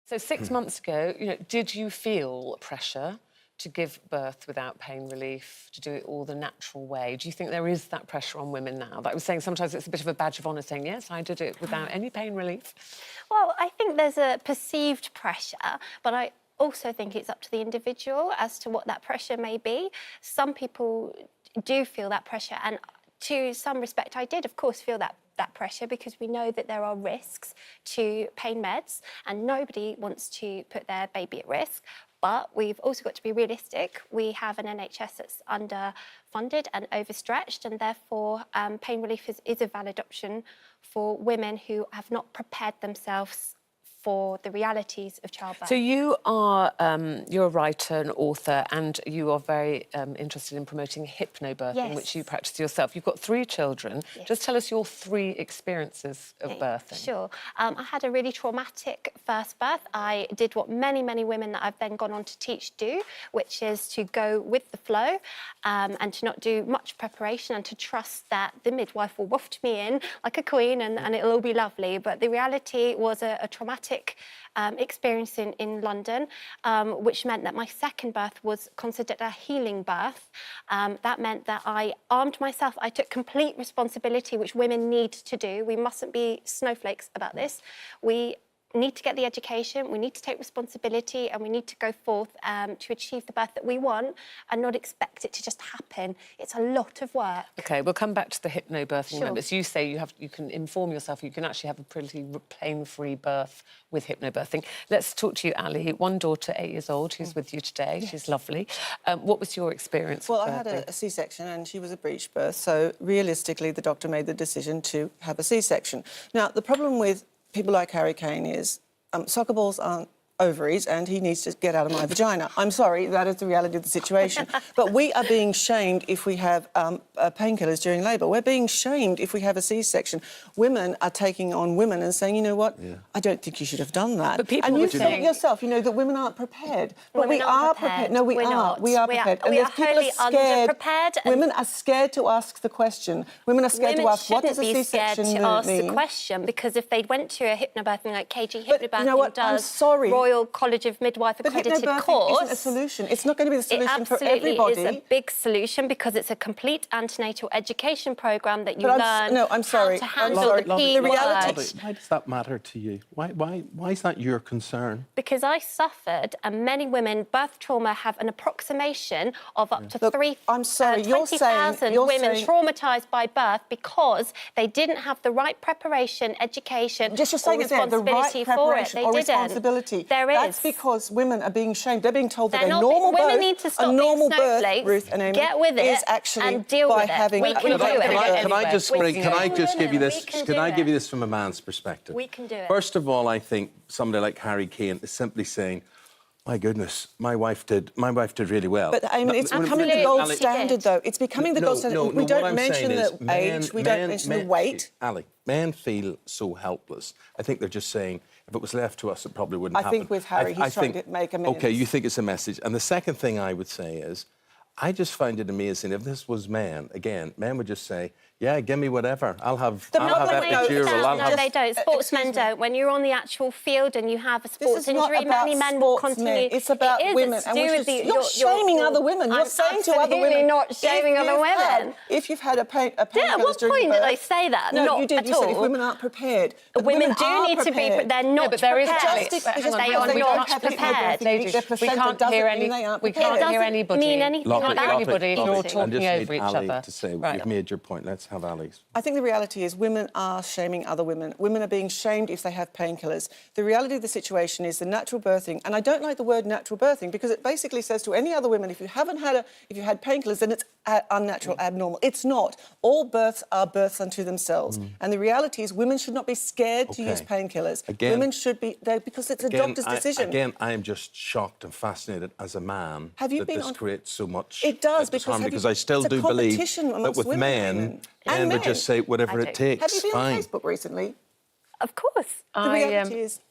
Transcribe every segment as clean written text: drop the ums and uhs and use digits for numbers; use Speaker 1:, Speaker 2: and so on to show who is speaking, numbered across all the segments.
Speaker 1: So 6 months ago, did you feel pressure to give birth without pain relief, to do it all the natural way? Do you think there is that pressure on women now? Like I was saying, sometimes it's a bit of a badge of honour saying, yes, I did it without any pain relief.
Speaker 2: Well, I think there's a perceived pressure, but I also think it's up to the individual as to what that pressure may be. Some people do feel that pressure, and to some respect, I did, of course, feel that pressure because we know that there are risks to pain meds and nobody wants to put their baby at risk. But we've also got to be realistic. We have an NHS that's underfunded and overstretched, and therefore pain relief is a valid option for women who have not prepared themselves for the realities of childbirth.
Speaker 1: So you are, you're a writer, an author, and you are very interested in promoting hypnobirthing, which you practice yourself. You've got 3 children. Yes. Just tell us your 3 experiences of birthing.
Speaker 2: Sure. I had a really traumatic first birth. I did what many, many women that I've then gone on to teach do, which is to go with the flow and to not do much preparation and to trust that the midwife will waft me in like a queen and it'll all be lovely. But the reality was a traumatic experience in London, which meant that my second birth was considered a healing birth. That meant that I armed myself. I took complete responsibility, which women need to do. We mustn't be snowflakes about this. We need to get the education, we need to take responsibility, and we need to go forth to achieve the birth that we want and not expect it to just happen. It's a lot of work.
Speaker 1: OK, we'll come back to the hypnobirthing moments. You say you can inform yourself, you can actually have a pretty pain-free birth with hypnobirthing. Let's talk to you, Ali. 1 daughter, 8 years old, who's with you today. Yes. She's lovely. What was your experience?
Speaker 3: Well, I had a C-section and she was a breech birth, so realistically the doctor made the decision to have a C-section. Now, the problem with people like Harry Kane is soccer balls aren't ovaries and he needs to get out of my vagina. I'm sorry, that is the reality of the situation. But we are being shamed if we have painkillers during labour. We're being shamed if we have a C-section. Women are taking on women and saying, you know what, I don't think you should have done that.
Speaker 1: But people
Speaker 3: and you said it yourself, that women aren't prepared. But we are prepared. No, we are. We are prepared.
Speaker 2: We are wholly underprepared.
Speaker 3: Women are scared to ask the question. Women are scared to ask, what does a C-section mean?
Speaker 2: Women shouldn't be scared to ask the question, because if they went to a hypnobirthing like KG Hypnobirthing
Speaker 3: you know what?
Speaker 2: does,
Speaker 3: I'm sorry.
Speaker 2: Royal College of Midwife accredited
Speaker 3: course, isn't a solution. It's not going to be the solution for everybody.
Speaker 2: It absolutely is a big solution because it's a complete antenatal education programme that you learn
Speaker 3: I'm sorry.
Speaker 2: how to handle the P word.
Speaker 4: Why does that matter to you? Why is that your concern?
Speaker 2: Because I suffered, and many women, birth trauma have an approximation of up to 20,000 women traumatised by birth because they didn't have the right preparation, education, or responsibility for it. They didn't. There is.
Speaker 3: That's because women are being shamed. They're being told that a normal birth,
Speaker 2: women need to stop being snowflakes,
Speaker 3: Ruth and Eamonn,
Speaker 2: get with it
Speaker 3: is actually
Speaker 2: and deal with it. We can do it.
Speaker 4: Can I just give you this? Can I give you this from a man's perspective?
Speaker 2: We can do it.
Speaker 4: First of all, I think somebody like Harry Kane is simply saying, my goodness, my wife did really well.
Speaker 3: But I mean, it's becoming the gold standard, though. It's becoming the gold standard. We don't mention the age, we don't mention the weight.
Speaker 4: Ali, men feel so helpless. I think they're just saying, if it was left to us, it probably wouldn't happen.
Speaker 3: I think with Harry, he's trying to make amends.
Speaker 4: OK, you think it's a message. And the second thing I would say is, I just find it amazing. If this was men, again, men would just say, yeah, give me whatever. I'll have epidural.
Speaker 2: No, they don't. Sportsmen don't. When you're on the actual field and you have a sports injury, many men will continue.
Speaker 3: It's about women. You're shaming other women. You're saying to other women...
Speaker 2: I'm not shaming other women.
Speaker 3: If you've had a pain...
Speaker 2: At what point did I say that?
Speaker 3: No, you did. You said if women aren't prepared.
Speaker 2: Women do need to be... They're not prepared.
Speaker 1: They are not prepared. We can't hear anybody. If you're talking over each other.
Speaker 4: To say, you've made your point. Let's have Ali's.
Speaker 3: I think the reality is women are shaming other women. Women are being shamed if they have painkillers. The reality of the situation is the natural birthing, and I don't like the word natural birthing because it basically says to any other women, if you had painkillers, then it's unnatural, abnormal. It's not. All births are births unto themselves. And the reality is women should not be scared to use painkillers. Women should be there because it's a doctor's decision.
Speaker 4: Again, I am just shocked and fascinated as a man that this creates so much.
Speaker 3: It does,
Speaker 4: because I still do believe that with men would just say whatever it takes.
Speaker 3: Have you been on Facebook recently?
Speaker 2: Of course.
Speaker 3: The reality is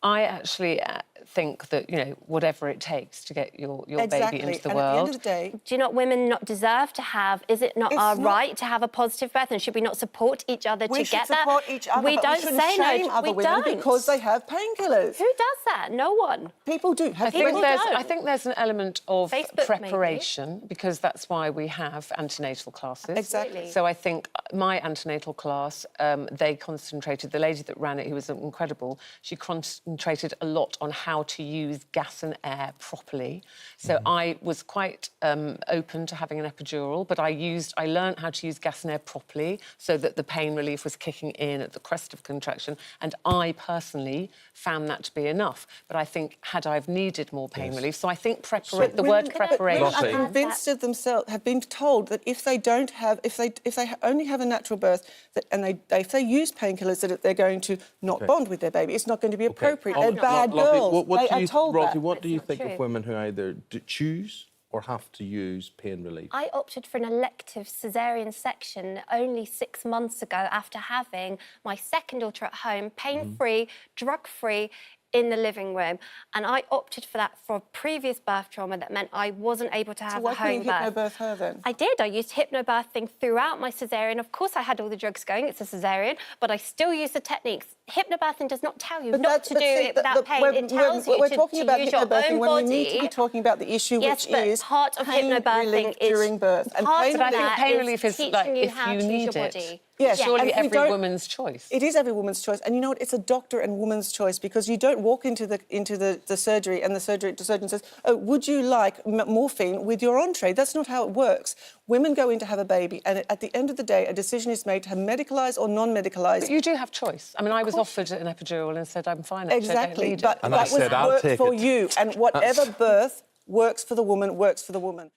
Speaker 1: I actually think that, you know, whatever it takes to get your baby into the
Speaker 3: and
Speaker 1: world.
Speaker 3: at the end of the day,
Speaker 2: Do you not women not deserve to have? Is it not
Speaker 3: It's
Speaker 2: our
Speaker 3: not-
Speaker 2: right to have a positive birth? And should we not support each other
Speaker 3: we
Speaker 2: to
Speaker 3: should
Speaker 2: get that?
Speaker 3: support each other,
Speaker 2: We
Speaker 3: but
Speaker 2: don't
Speaker 3: we shouldn't
Speaker 2: say
Speaker 3: shame
Speaker 2: no.
Speaker 3: other
Speaker 2: We
Speaker 3: women
Speaker 2: don't.
Speaker 3: because they have painkillers.
Speaker 2: Who does that? No one.
Speaker 3: People do. Have
Speaker 2: People
Speaker 3: friends-
Speaker 2: don't.
Speaker 1: I think there's an element of
Speaker 2: Facebook,
Speaker 1: preparation because that's why we have antenatal classes.
Speaker 3: Exactly.
Speaker 1: So I think my antenatal class, they concentrated, the lady that ran it, who was incredible, she concentrated a lot on how to use gas and air properly. So I was quite open to having an epidural, but I learned how to use gas and air properly so that the pain relief was kicking in at the crest of contraction. And I personally found that to be enough. But I think had I needed more pain relief, so I think the word preparation.
Speaker 3: Women are convinced of themselves, have been told that if they don't have, if they only have a natural birth, if they use painkillers, that they're going to not bond with their baby. It's not going to be appropriate. They're bad girls. They are told that.
Speaker 4: What do you
Speaker 2: not
Speaker 4: think
Speaker 2: true.
Speaker 4: of women who either choose or have to use pain relief?
Speaker 2: I opted for an elective caesarean section only 6 months ago after having my second daughter at home, pain-free, drug-free, in the living room. And I opted for that for previous birth trauma that meant I wasn't able to have a home birth.
Speaker 3: So why couldn't you hypnobirth her then?
Speaker 2: I did. I used hypnobirthing throughout my caesarean. Of course, I had all the drugs going. It's a caesarean, but I still use the techniques. Hypnobirthing does not tell you not to do it without pain. It tells you
Speaker 3: we're
Speaker 2: to
Speaker 3: talking about
Speaker 2: use your
Speaker 3: hypnobirthing
Speaker 2: own
Speaker 3: when
Speaker 2: body.
Speaker 3: we need to be talking about the issue,
Speaker 2: Yes,
Speaker 3: which
Speaker 2: but
Speaker 3: is
Speaker 2: part of
Speaker 3: pain
Speaker 2: hypnobirthing
Speaker 3: relief
Speaker 2: is
Speaker 3: during birth. And
Speaker 2: part
Speaker 3: pain
Speaker 2: of
Speaker 1: But I think
Speaker 2: that
Speaker 1: pain
Speaker 2: is
Speaker 1: relief is
Speaker 2: teaching
Speaker 1: like
Speaker 2: you
Speaker 1: if
Speaker 2: how
Speaker 1: you
Speaker 2: to use
Speaker 1: need
Speaker 2: your
Speaker 1: it.
Speaker 2: body.
Speaker 3: Yes,
Speaker 2: Yeah.
Speaker 1: Surely
Speaker 3: and if you
Speaker 1: every
Speaker 3: don't-
Speaker 1: woman's choice.
Speaker 3: It is every woman's choice, and you know what? It's a doctor and woman's choice because you don't walk into the surgery and the surgeon says, "Oh, would you like morphine with your entree?" That's not how it works. Women go in to have a baby, and at the end of the day, a decision is made to have medicalised or non-medicalised.
Speaker 1: But you do have choice. I mean, I was offered an epidural and said I'm fine. Actually, I don't
Speaker 3: Exactly,
Speaker 1: need it.
Speaker 3: but
Speaker 4: And I
Speaker 3: that was
Speaker 4: said, "I'll
Speaker 3: work
Speaker 4: take
Speaker 3: for
Speaker 4: it."
Speaker 3: you, and whatever birth works for the woman, works for the woman.